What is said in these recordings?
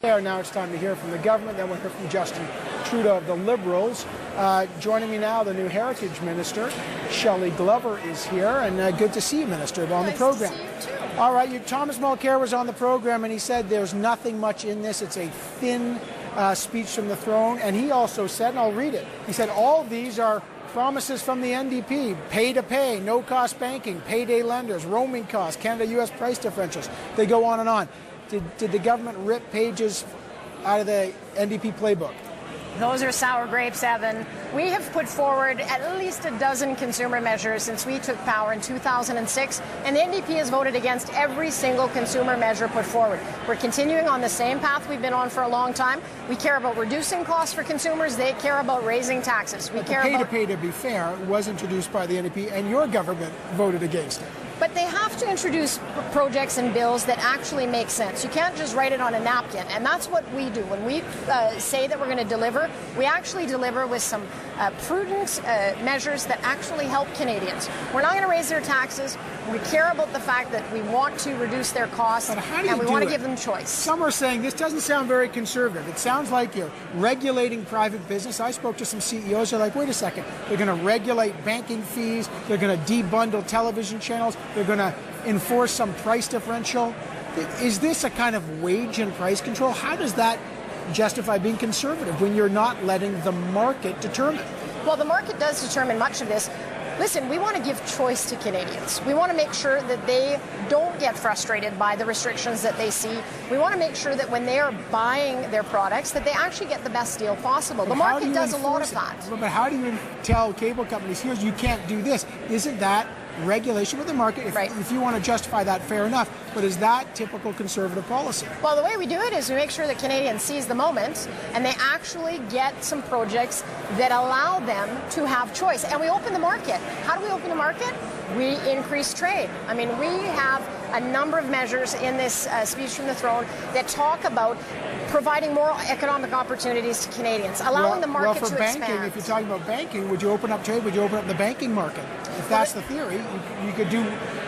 Now it's time to hear from the government, then we'll hear from Justin Trudeau of the Liberals. Joining me now, the new Heritage Minister, Shelly Glover, is here, and good to see you, Minister, on the program. Nice to see you too. All right, Thomas Mulcair was on the program, and he said there's nothing much in this. It's a thin speech from the throne, and he also said, and I'll read it, he said all these are promises from the NDP, pay to pay, no-cost banking, payday lenders, roaming costs, Canada-US price differentials. They go on and on. Did the government rip pages out of the NDP playbook? Those are sour grapes, Evan. We have put forward at least a dozen consumer measures since we took power in 2006, and the NDP has voted against every single consumer measure put forward. We're continuing on the same path we've been on for a long time. We care about reducing costs for consumers. They care about raising taxes. We care about pay-to-pay, to be fair, was introduced by the NDP, and your government voted against it. But they have to introduce projects and bills that actually make sense. You can't just write it on a napkin, and that's what we do. When we say that we're going to deliver, we actually deliver with some prudent measures that actually help Canadians. We're not going to raise their taxes. We care about the fact that we want to reduce their costs, and we want to give them choice. Some are saying this doesn't sound very conservative. It sounds like you're regulating private business. I spoke to some CEOs who are like, wait a second, they're going to regulate banking fees, they're going to debundle television channels, they're going to enforce some price differential. Is this a kind of wage and price control? How does that justify being conservative when you're not letting the market determine? Well, the market does determine much of this. Listen, we want to give choice to Canadians. We want to make sure that they don't get frustrated by the restrictions that they see. We want to make sure that when they are buying their products, that they actually get the best deal possible. The market does a lot of that. But how do you tell cable companies, here's, you can't do this? Isn't that regulation with the market? If you want to justify that, fair enough. But is that typical conservative policy? Well, the way we do it is we make sure that Canadians seize the moment and they actually get some projects that allow them to have choice. And we open the market. How do we open the market? We increase trade. I mean, we have a number of measures in this speech from the throne that talk about providing more economic opportunities to Canadians, allowing the market to banking, expand. If you're talking about banking, would you open up trade? Would you open up the banking market? If that's the theory, you could do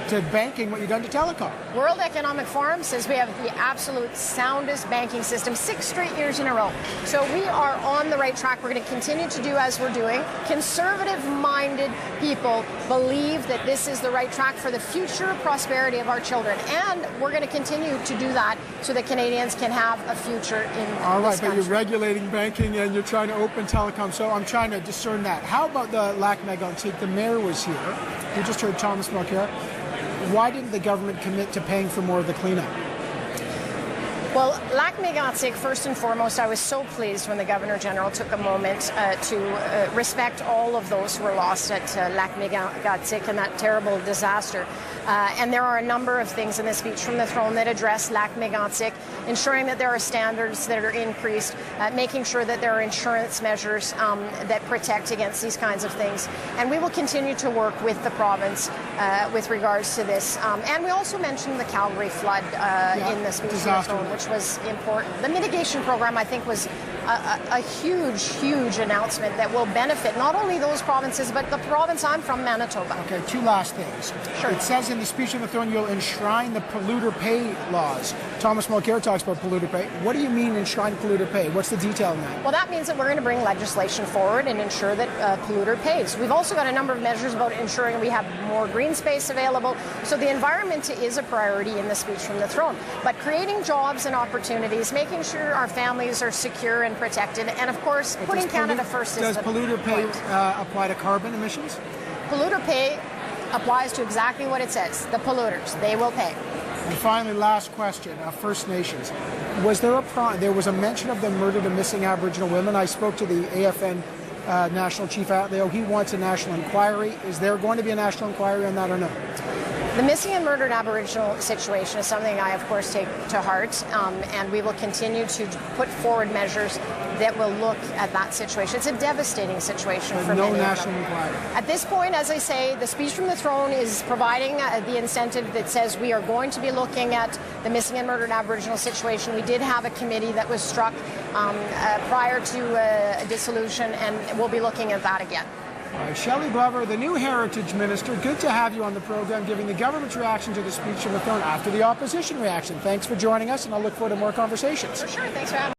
to banking what you've done to telecom. World Economic Forum says we have the absolute soundest banking system 6 straight years in a row. So we are on the right track. We're going to continue to do as we're doing. Conservative-minded people believe that this is the right track for the future prosperity of our children. And we're going to continue to do that so that Canadians can have a future in this country. All right, but you're regulating banking and you're trying to open telecom, so I'm trying to discern that. How about the lac mégantic? The mayor was here. You just heard Thomas Mulcair. Why didn't the government commit to paying for more of the cleanup? Well, lac mégantic, first and foremost, I was so pleased when the Governor-General took a moment to respect all of those who were lost at lac mégantic and that terrible disaster. And there are a number of things in the speech from the throne that address lac mégantic, ensuring that there are standards that are increased, making sure that there are insurance measures that protect against these kinds of things. And we will continue to work with the province with regards to this. And we also mentioned the Calgary flood in the speech from the throne, which was important. The mitigation program, I think, was a huge announcement that will benefit not only those provinces, but the province I'm from, Manitoba. Okay, 2 last things. Sure. It says in the speech from the throne you'll enshrine the polluter pay laws. Thomas Mulcair talks about polluter pay. What do you mean enshrine polluter pay? What's the detail in that? Well, that means that we're going to bring legislation forward and ensure that polluter pays. We've also got a number of measures about ensuring we have more green space available. So the environment is a priority in the speech from the throne. But creating jobs and opportunities, making sure our families are secure and protected, and of course, putting Canada first is the point. Does polluter pay apply to carbon emissions? Polluter pay applies to exactly what it says. The polluters, they will pay. And finally, last question, First Nations. Was there there was a mention of the murdered and missing Aboriginal women? I spoke to the AFN National Chief Atleo. He wants a national inquiry. Is there going to be a national inquiry on that or no? The missing and murdered Aboriginal situation is something I, of course, take to heart, and we will continue to put forward measures that will look at that situation. It's a devastating situation for many of them. No national inquiry. At this point, as I say, the speech from the throne is providing the incentive that says we are going to be looking at the missing and murdered Aboriginal situation. We did have a committee that was struck prior to dissolution, and we'll be looking at that again. Shelly Glover, the new Heritage Minister, good to have you on the program, giving the government's reaction to the speech from the throne after the opposition reaction. Thanks for joining us, and I'll look forward to more conversations. For sure. Thanks for having me.